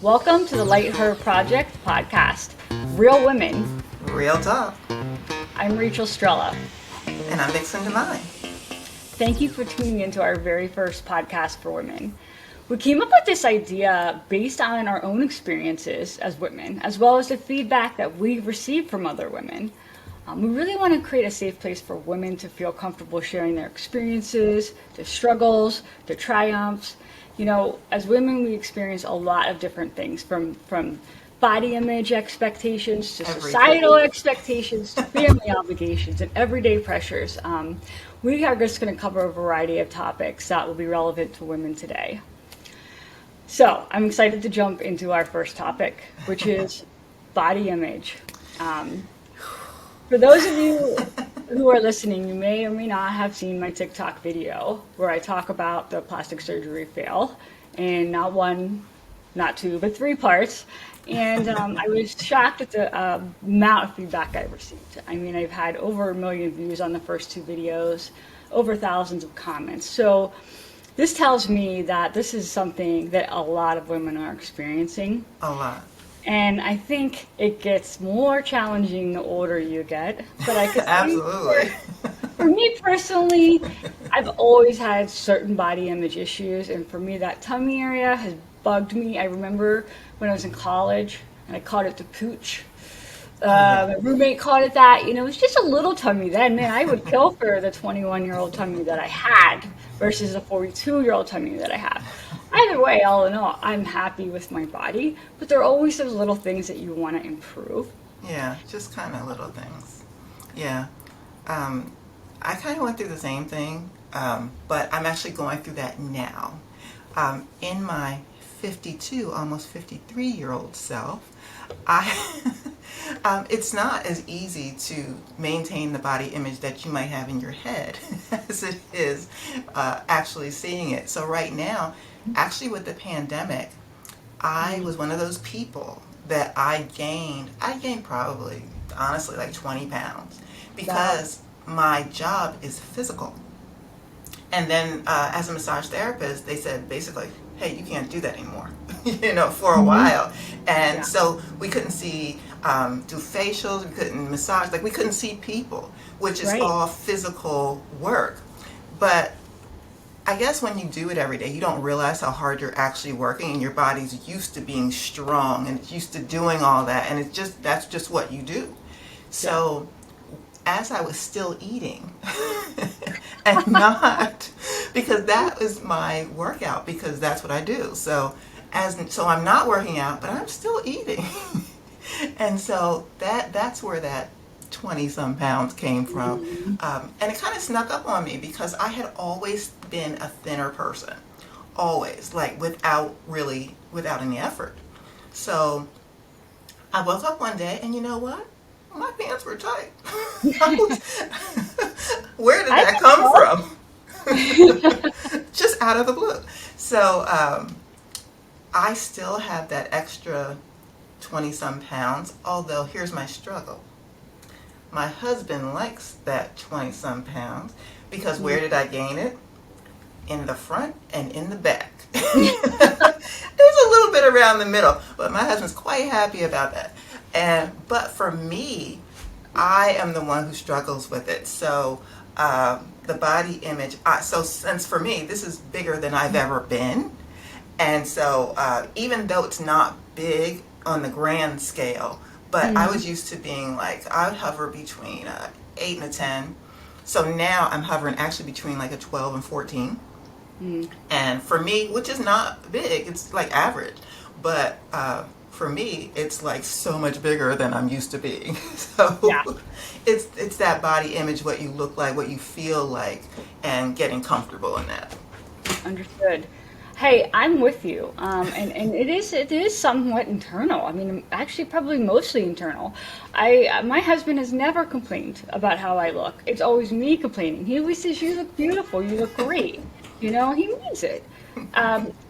Welcome to the Light Her Project podcast, Real Women. Real talk. I'm Rachel Strella. And I'm Vixen. Thank you for tuning into our very first podcast for women. We came up with this idea based on our own experiences as women, as well as the feedback that we've received from other women. We really want to create a safe place for women to feel comfortable sharing their experiences, their struggles, their triumphs. You know, as women, we experience a lot of different things from body image expectations to societal expectations to family obligations and everyday pressures. We are just going to cover a variety of topics that will be relevant to women today. So I'm excited to jump into our first topic, which is body image. For those of you who are listening, you may or may not have seen my TikTok video where I talk about the plastic surgery fail in not one, not two, but 3 parts. And I was shocked at the amount of feedback I received. I mean, I've had over 1 million views on the first 2 videos, over thousands of comments. So this tells me that this is something that a lot of women are experiencing. A lot. And I think it gets more challenging the older you get. But I could Absolutely. For me personally, I've always had certain body image issues. And for me, that tummy area has bugged me. I remember when I was in college and I called it the pooch. My roommate called it that. You know, it was just a little tummy then. Man, I would kill for the 21-year-old tummy that I had versus the 42-year-old tummy that I have. Either way, all in all, I'm happy with my body, but there are always those little things that you want to improve. Yeah, just kind of little things. Yeah. I kind of went through the same thing, but I'm actually going through that now. In my 52, almost 53-year-old self, it's not as easy to maintain the body image that you might have in your head as it is actually seeing it. So right now, actually with the pandemic, I was one of those people that I gained probably, honestly, like 20 pounds because my job is physical. And then as a massage therapist, they said basically, hey, you can't do that anymore, for a while. And so we couldn't see, do facials, we couldn't massage, we couldn't see people, which is all physical work. But I guess when you do it every day, you don't realize how hard you're actually working, and your body's used to being strong and it's used to doing all that, and that's just what you do. So as I was still eating and not, because that was my workout, because that's what I do. So I'm not working out, but I'm still eating. And so that's where that 20-some pounds came from. And it kind of snuck up on me because I had always been a thinner person. Always, without any effort. So I woke up one day and you know what? My pants were tight. Where did that come from? Just out of the blue. So I still have that extra 20-some pounds, although here's my struggle. My husband likes that 20-some pounds because where did I gain it? In the front and in the back. There's a little bit around the middle, but my husband's quite happy about that. But for me, I am the one who struggles with it. So the body image, since for me, this is bigger than I've ever been. And so even though it's not big on the grand scale, but I was used to being I would hover between 8 and a 10. So now I'm hovering actually between a 12 and 14. And for me, which is not big, it's average. But for me, it's so much bigger than I'm used to being. So it's that body image, what you look like, what you feel like, and getting comfortable in that. Understood. Hey, I'm with you, and it is somewhat internal. I mean, actually, probably mostly internal. My husband has never complained about how I look. It's always me complaining. He always says, "You look beautiful. You look great." He means it.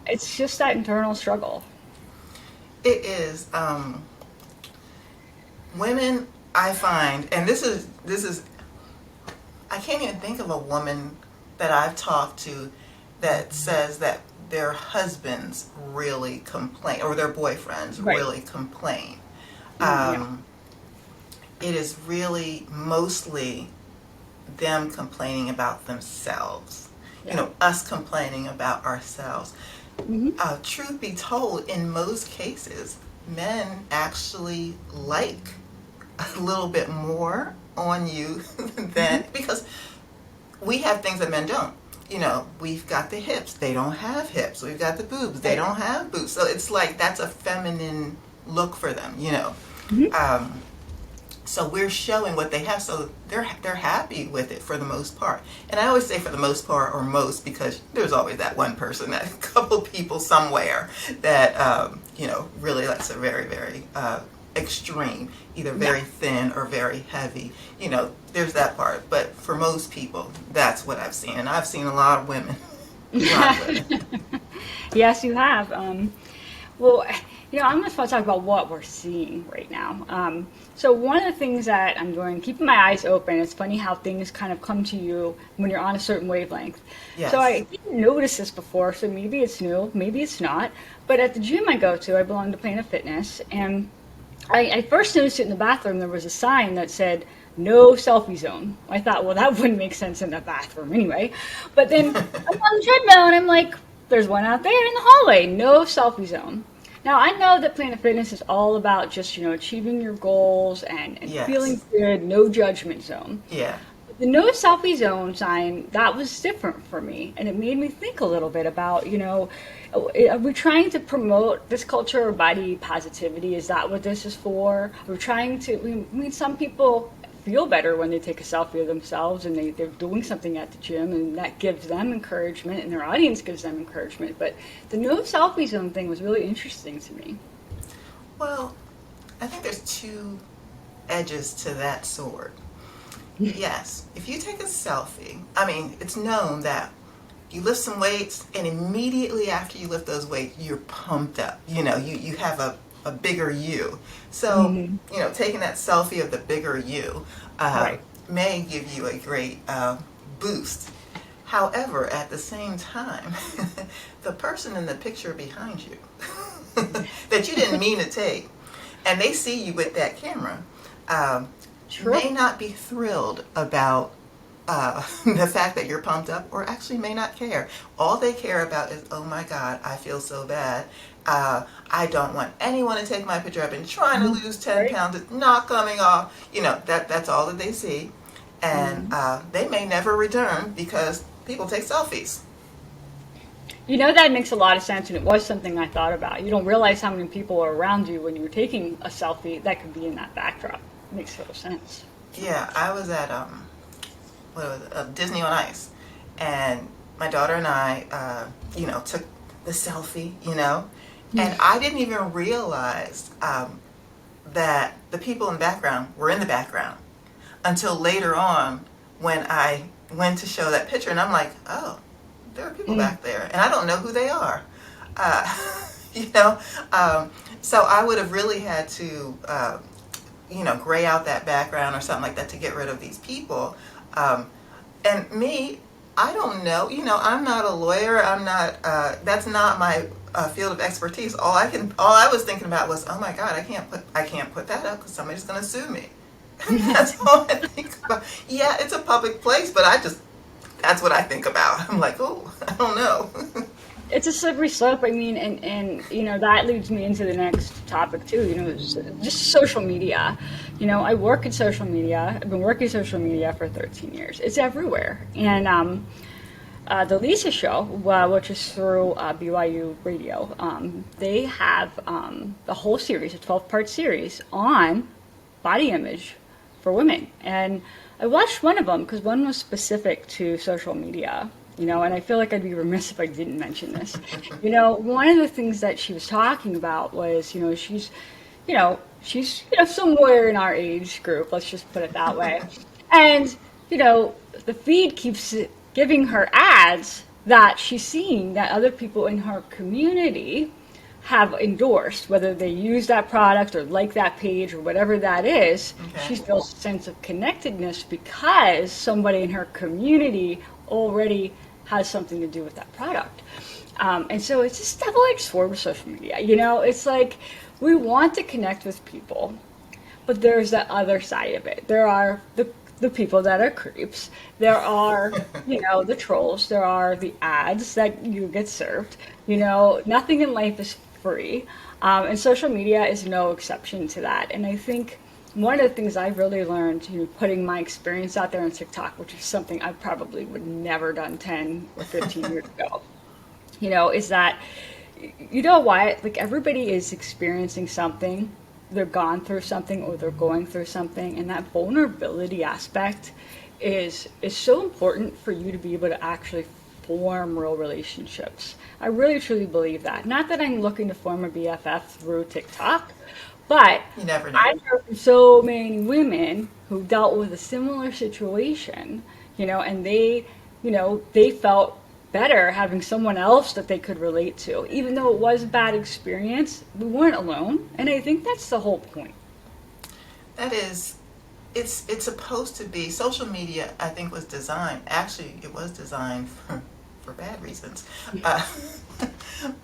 It's just that internal struggle. It is. Women, I find, and this is, I can't even think of a woman that I've talked to that says that their husbands really complain, or their boyfriends Right. really complain. Yeah. Um, it is really mostly them complaining about themselves. You Yeah. know, us complaining about ourselves. Hmm. Truth be told, in most cases, men actually like a little bit more on you Hmm. than, because we have things that men don't. You know, we've got the hips, they don't have hips. We've got the boobs, they Right. don't have boobs. So it's like that's a feminine look for them, you know. Hmm. Um, so we're showing what they have, so they're happy with it for the most part. And I always say for the most part or most, because there's always that one person, that couple people somewhere that you know, really likes a very very extreme, either Yeah. very thin or very heavy. You know, there's that part. But for most people, that's what I've seen, and I've seen a lot of women, a lot of women. Yes, you have. Well, I'm just want to talk about what we're seeing right now. So one of the things that I'm doing, keeping my eyes open. It's funny how things kind of come to you when you're on a certain wavelength. So I Yes. didn't notice this before, so maybe it's new, maybe it's not. But at the gym I go to, I belong to Planet Fitness, and I first noticed it in the bathroom. There was a sign that said "No Selfie Zone." I thought, well, that wouldn't make sense in the bathroom anyway. But then I'm on the treadmill and I'm like, there's one out there in the hallway, "No Selfie Zone." Now I know that Planet Fitness is all about just achieving your goals and feeling Yes. good, no judgment zone. Yeah. The no selfie zone sign, that was different for me. And it made me think a little bit about, are we trying to promote this culture of body positivity? Is that what this is for? We're trying to, I mean, some people feel better when they take a selfie of themselves and they're doing something at the gym and that gives them encouragement and their audience gives them encouragement. But the no selfie zone thing was really interesting to me. Well, I think there's two edges to that sword. Yes, if you take a selfie, I mean, it's known that you lift some weights, and immediately after you lift those weights, you're pumped up. You know, you have a bigger you. So, Hmm. you know, taking that selfie of the bigger you uh, Right. may give you a great boost. However, at the same time, the person in the picture behind you that you didn't mean to take, and they see you with that camera, um, True. may not be thrilled about the fact that you're pumped up, or actually may not care. All they care about is, oh my God, I feel so bad. I don't want anyone to take my picture. I've been trying to lose 10 Right. pounds. It's not coming off. You know, that's all that they see. And Mhm. they may never return because people take selfies. That makes a lot of sense, and it was something I thought about. You don't realize how many people are around you when you're taking a selfie that could be in that backdrop. It makes total sense. Yeah, I was at what was it, Disney on Ice, and my daughter and I, you know, took the selfie, you know, and I didn't even realize that the people in the background were in the background until later on when I went to show that picture, and I'm like, oh, there are people Mm. back there, and I don't know who they are. Uh, you know, so I would have really had to, you know, gray out that background or something like that to get rid of these people. Um, and me, I don't know. You know, I'm not a lawyer. I'm not. That's not my field of expertise. All I was thinking about was, oh my God, I can't put that up because somebody's going to sue me. That's all I think about. Yeah, it's a public place, but that's what I think about. I'm like, oh, I don't know. It's a slippery slope. I mean, and that leads me into the next topic too. Just social media. I work in social media. I've been working social media for 13 years. It's everywhere, and the Lisa Show, which is through BYU Radio, they have the whole series, a 12-part series on body image for women. And I watched one of them because one was specific to social media. And I feel like I'd be remiss if I didn't mention this. One of the things that she was talking about was, she's somewhere in our age group, let's just put it that way. And, the feed keeps giving her ads that she's seeing that other people in her community have endorsed, whether they use that product or like that page or whatever that is. Okay. She feels a sense of connectedness because somebody in her community already has something to do with that product. And so it's just double-edged sword with social media. It's like we want to connect with people, but there's that other side of it. There are the people that are creeps. There are, the trolls. There are the ads that you get served. Nothing in life is free. And social media is no exception to that. And I think one of the things I've really learned, putting my experience out there on TikTok, which is something I probably would never done 10 or 15 years ago, is that, why? Like everybody is experiencing something, they're gone through something or they're going through something, and that vulnerability aspect is so important for you to be able to actually form real relationships. I really truly believe that. Not that I'm looking to form a BFF through TikTok, but You never know. I've heard from so many women who dealt with a similar situation, and they felt better having someone else that they could relate to. Even though it was a bad experience, we weren't alone. And I think that's the whole point. That is, it's supposed to be, social media, I think, was designed, actually, it was designed for bad reasons.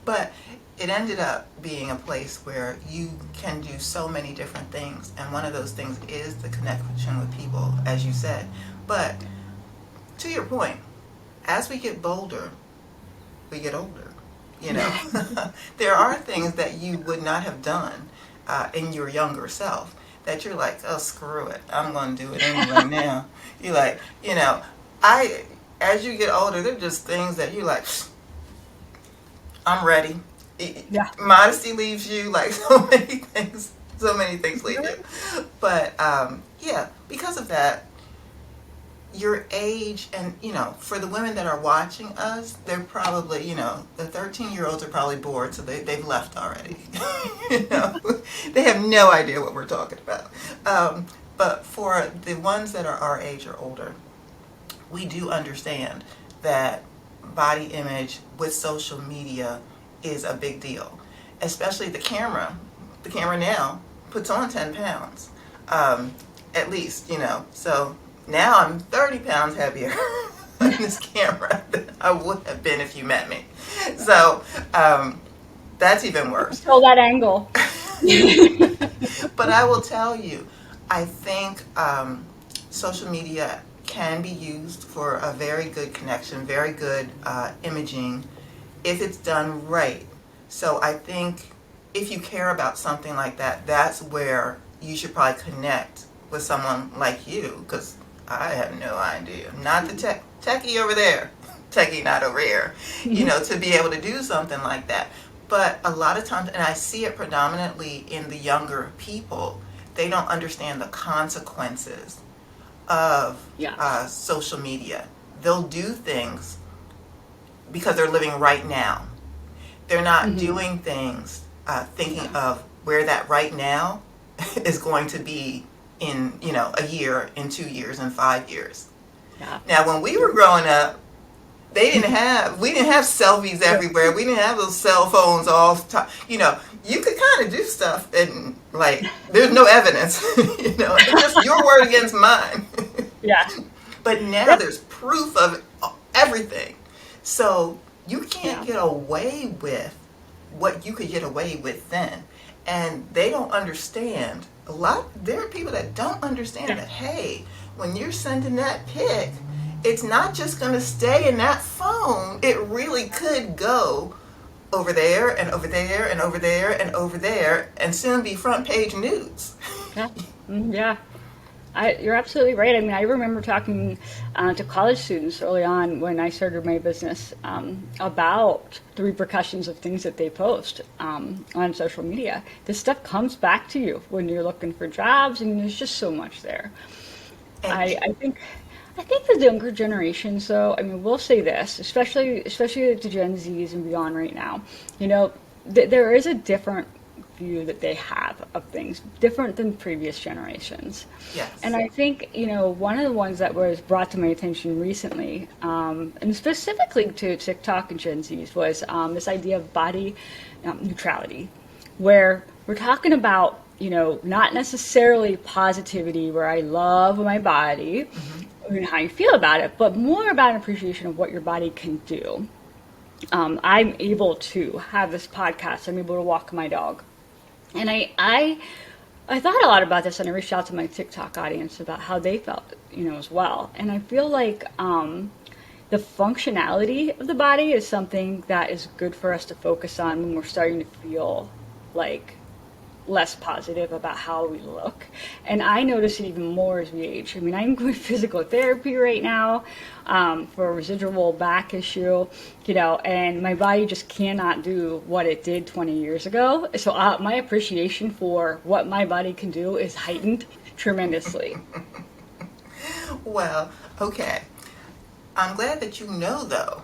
But it ended up being a place where you can do so many different things. And one of those things is the connection with people, as you said. But to your point, as we get bolder, we get older. There are things that you would not have done in your younger self that you're like, oh, screw it, I'm going to do it anyway now. You're like, as you get older, there are just things that you're like, I'm ready. Yeah. Modesty leaves you, like so many things leave you. But yeah, because of that, your age, and for the women that are watching us, they're probably, the 13-year-olds are probably bored, so they've left already. They have no idea what we're talking about. But for the ones that are our age or older, we do understand that body image with social media is a big deal, especially the camera. The camera now puts on 10 pounds, at least, so now I'm 30 pounds heavier on this camera than I would have been if you met me. So that's even worse. Control that angle. But I will tell you, I think social media can be used for a very good connection, very good imaging, if it's done right. So I think if you care about something like that, that's where you should probably connect with someone like you, because I have no idea. Not the techie over there, techie not over here, to be able to do something like that. But a lot of times, and I see it predominantly in the younger people, they don't understand the consequences of social media. They'll do things because they're living right now. They're not doing things thinking of where that right now is going to be in a year, in 2 years, in 5 years. Yeah. Now, when we were growing up, we didn't have selfies everywhere. We didn't have those cell phones all the time. You could kind of do stuff and like there's no evidence. It's just your word against mine. Yeah. But now there's proof of everything. So you can't get away with what you could get away with then. And they don't understand. There are people that don't understand that, hey, when you're sending that pic, it's not just going to stay in that phone. It really could go over there and over there and over there and over there and soon be front page news. Yeah. Yeah. You're absolutely right. I mean, I remember talking to college students early on when I started my business about the repercussions of things that they post on social media. This stuff comes back to you when you're looking for jobs, and there's just so much there. I think the younger generations, though, I mean, we'll say this, especially the Gen Zs and beyond right now, there is a different view that they have of things, different than previous generations. Yes. And I think, one of the ones that was brought to my attention recently, and specifically to TikTok and Gen Zs, was this idea of body neutrality, where we're talking about, not necessarily positivity where I love my body and how you feel about it, but more about an appreciation of what your body can do. I'm able to have this podcast. I'm able to walk my dog. And I thought a lot about this, and I reached out to my TikTok audience about how they felt, as well. And I feel like the functionality of the body is something that is good for us to focus on when we're starting to feel like less positive about how we look. And I notice it even more as we age. I mean, I'm going physical therapy right now for a residual back issue, and my body just cannot do what it did 20 years ago. So my appreciation for what my body can do is heightened tremendously. Well, okay. I'm glad that you know, though,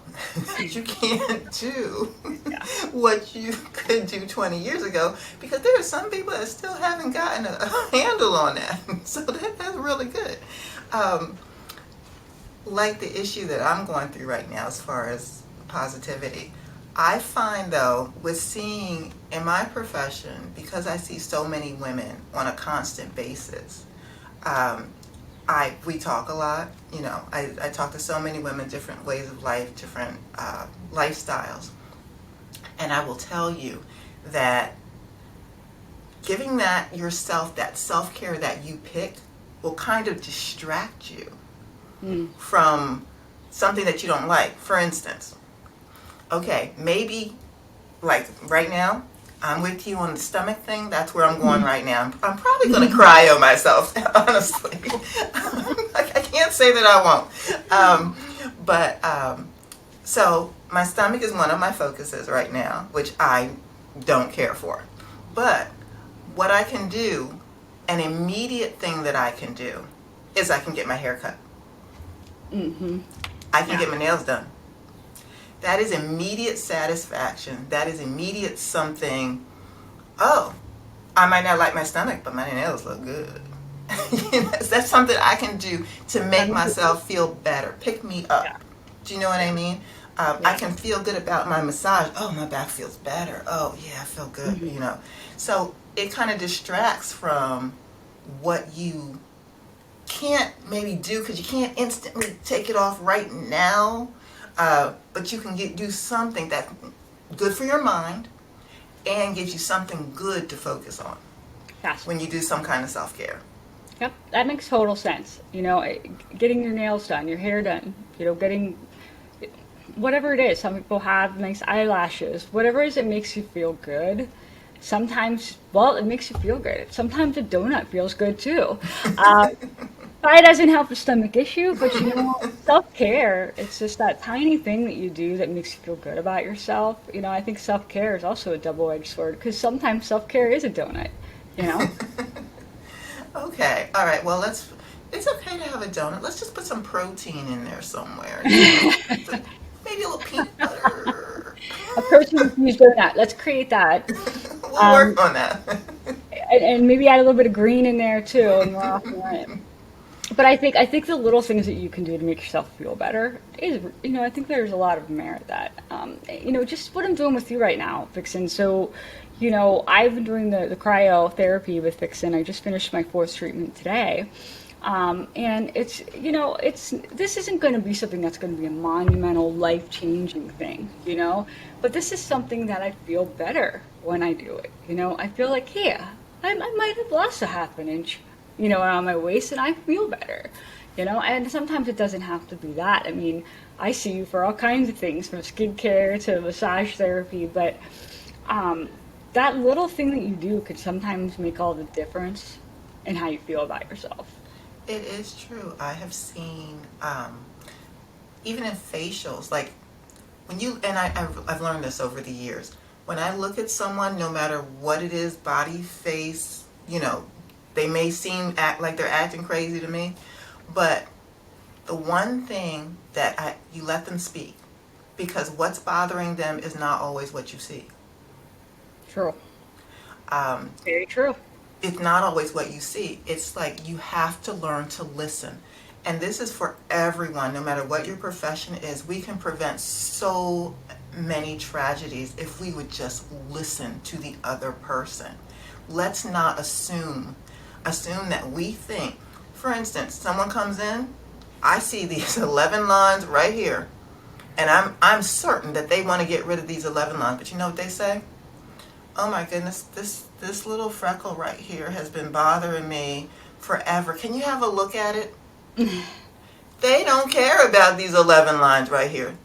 that you can't do Yeah. what you could do 20 years ago, because there are some people that still haven't gotten a handle on that. So that's really good. Like the issue that I'm going through right now as far as positivity, I find, though, with seeing in my profession, because I see so many women on a constant basis, we talk a lot. I talk to so many women, different ways of life, different lifestyles, and I will tell you that giving that yourself, that self-care that you pick, will kind of distract you from something that you don't like. For instance, okay, maybe like right now, I'm with you on the stomach thing. That's where I'm going right now. I'm probably going to cry on myself, honestly. I can't say that I won't. So my stomach is one of my focuses right now, which I don't care for. But what I can do, an immediate thing that I can do, is I can get my hair cut. I can get my nails done. That is immediate satisfaction. That is immediate something. Oh, I might not like my stomach, but my nails look good. That's something I can do to make myself feel better, pick me up. Yeah. Do you know what I mean? I can feel good about my massage. Oh, my back feels better. Oh, yeah, I feel good, So it kind of distracts from what you can't maybe do, because you can't instantly take it off right now. But you can do something that's good for your mind and gives you something good to focus on when you do some kind of self-care. Yep, that makes total sense. Getting your nails done, your hair done, getting whatever it is. Some people have nice eyelashes. Whatever it is that makes you feel good. Sometimes, it makes you feel good. Sometimes a donut feels good too. Probably doesn't help a stomach issue, but self-care, it's just that tiny thing that you do that makes you feel good about yourself. I think self-care is also a double-edged sword, because sometimes self-care is a donut, Okay, all right, well, it's okay to have a donut. Let's just put some protein in there somewhere. Maybe a little peanut butter. A protein-infused donut. Let's create that. We'll work on that. And maybe add a little bit of green in there too, and we're off and running. But I think the little things that you can do to make yourself feel better is, I think there's a lot of merit that, just what I'm doing with you right now, Vixen. So, I've been doing the cryotherapy with Vixen. I just finished my 4th treatment today. And this isn't going to be something that's going to be a monumental, life-changing thing, but this is something that I feel better when I do it. I feel like, hey, I might have lost a half an inch, around my waist, and I feel better, and sometimes it doesn't have to be that. I mean, I see you for all kinds of things, from skincare to massage therapy, but that little thing that you do could sometimes make all the difference in how you feel about yourself. It is true. I have seen, even in facials, like I've learned this over the years. When I look at someone, no matter what it is, body, face, they may act like they're acting crazy to me, but the one thing that you let them speak, because what's bothering them is not always what you see. True. Very true. It's not always what you see. It's like you have to learn to listen. And this is for everyone, no matter what your profession is. We can prevent so many tragedies if we would just listen to the other person. Let's not assume that we think. For instance, someone comes in, I see these 11 lines right here. And I'm certain that they want to get rid of these 11 lines. But you know what they say? Oh my goodness, this little freckle right here has been bothering me forever. Can you have a look at it? They don't care about these 11 lines right here.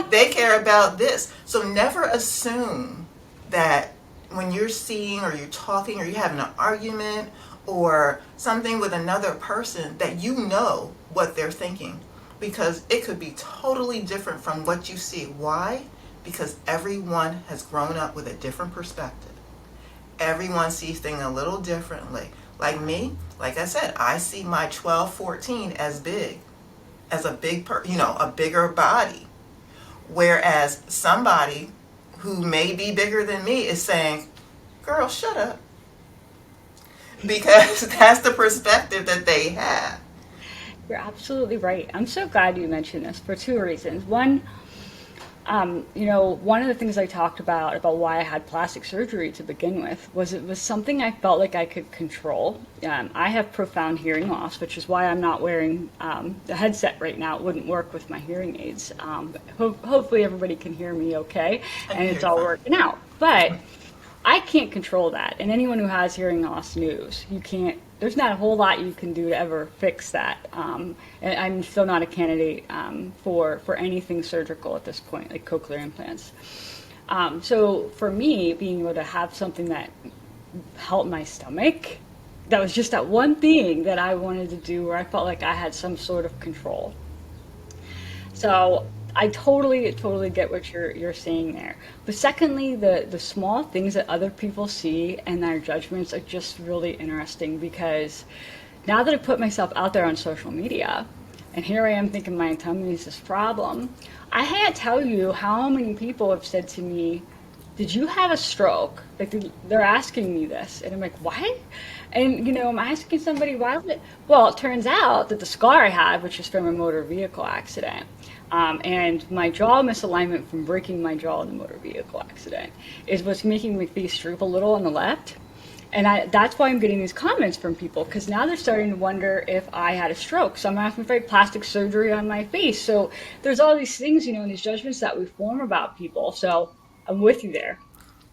They care about this. So never assume that when you're seeing or you're talking or you're having an argument or something with another person that you know what they're thinking, because it could be totally different from what you see. Why? Because everyone has grown up with a different perspective. Everyone sees things a little differently. Like me, like I said, I see my 12, 14 as big, as a a bigger body. Whereas somebody who may be bigger than me is saying, girl, shut up. Because that's the perspective that they have. You're absolutely right. I'm so glad you mentioned this for two reasons. One, one of the things I talked about why I had plastic surgery to begin with, was it was something I felt like I could control. I have profound hearing loss, which is why I'm not wearing the headset right now. It wouldn't work with my hearing aids. Hopefully everybody can hear me okay, and it's all working out. But I can't control that, and anyone who has hearing loss knows you can't. There's not a whole lot you can do to ever fix that. And I'm still not a candidate for anything surgical at this point, like cochlear implants. So for me, being able to have something that helped my stomach, that was just that one thing that I wanted to do where I felt like I had some sort of control. So I totally get what you're saying there. But secondly, the small things that other people see and their judgments are just really interesting, because now that I put myself out there on social media, and here I am thinking my tummy is this problem, I can't tell you how many people have said to me, did you have a stroke? Like, they're asking me this, and I'm like, what? And I'm asking somebody, why was it? Well, it turns out that the scar I had, which is from a motor vehicle accident, and my jaw misalignment from breaking my jaw in the motor vehicle accident, is what's making my face droop a little on the left. And that's why I'm getting these comments from people, because now they're starting to wonder if I had a stroke. So I'm having plastic surgery on my face. So there's all these things, and these judgments that we form about people. So I'm with you there.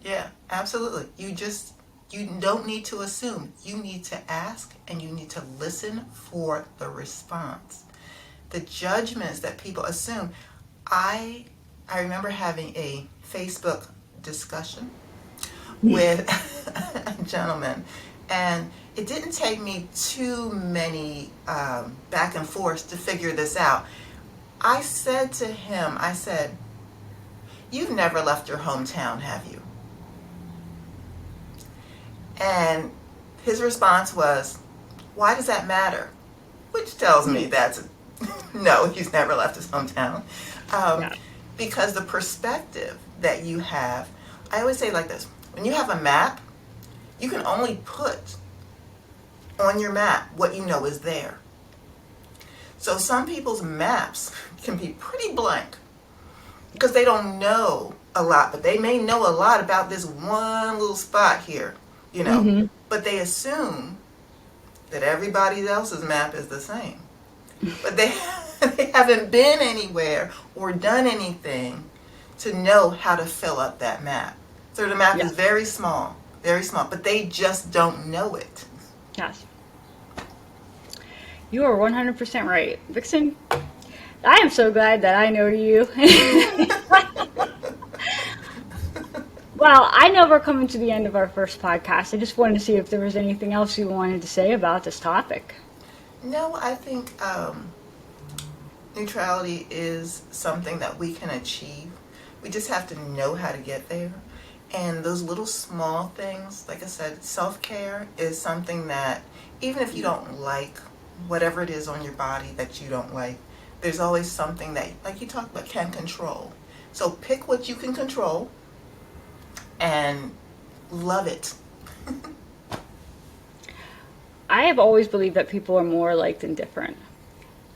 Yeah, absolutely. You don't need to assume. You need to ask, and you need to listen for the response. The judgments that people assume. I remember having a Facebook discussion with a gentleman, and it didn't take me too many back and forth to figure this out. I said to him, you've never left your hometown, have you? And his response was, why does that matter? Which tells me that's no, he's never left his hometown. Yeah. Because the perspective that you have, I always say it like this, when you have a map, you can only put on your map what you know is there. So some people's maps can be pretty blank because they don't know a lot, but they may know a lot about this one little spot here, Mm-hmm. but they assume that everybody else's map is the same. But they haven't been anywhere or done anything to know how to fill up that map. So the map is very small, but they just don't know it. Yes. You are 100% right. Vixen, I am so glad that I know you. Well, I know we're coming to the end of our first podcast. I just wanted to see if there was anything else you wanted to say about this topic. No, I think neutrality is something that we can achieve. We just have to know how to get there. And those little small things, like I said, self-care is something that even if you don't like whatever it is on your body that you don't like, there's always something that, like you talked about, can control. So pick what you can control and love it. I have always believed that people are more alike than different.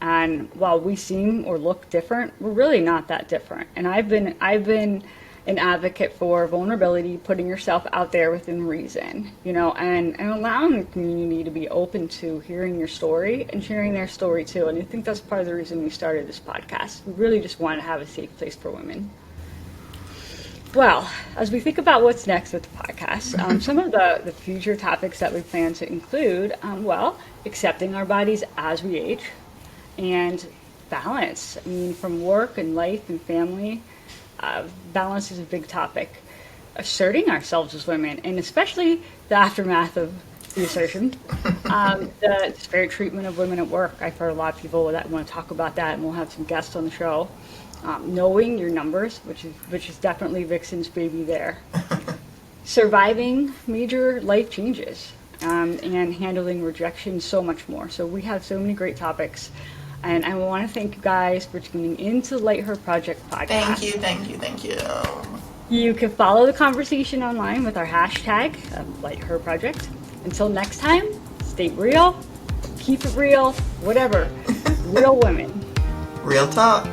And while we seem or look different, we're really not that different. And I've been an advocate for vulnerability, putting yourself out there within reason, and allowing the community to be open to hearing your story and sharing their story too. And I think that's part of the reason we started this podcast. We really just want to have a safe place for women. Well, as we think about what's next with the podcast, some of the future topics that we plan to include, accepting our bodies as we age, and balance. I mean, from work and life and family, balance is a big topic. Asserting ourselves as women, and especially the aftermath of the assertion, the disparate treatment of women at work. I've heard a lot of people that want to talk about that, and we'll have some guests on the show. Knowing your numbers, which is definitely Vixen's baby there. Surviving major life changes, and handling rejection, so much more. So we have so many great topics. And I want to thank you guys for tuning into the Light Her Project podcast. Thank you. You can follow the conversation online with our hashtag, Light Her Project. Until next time, stay real, keep it real, whatever. Real women. Real talk.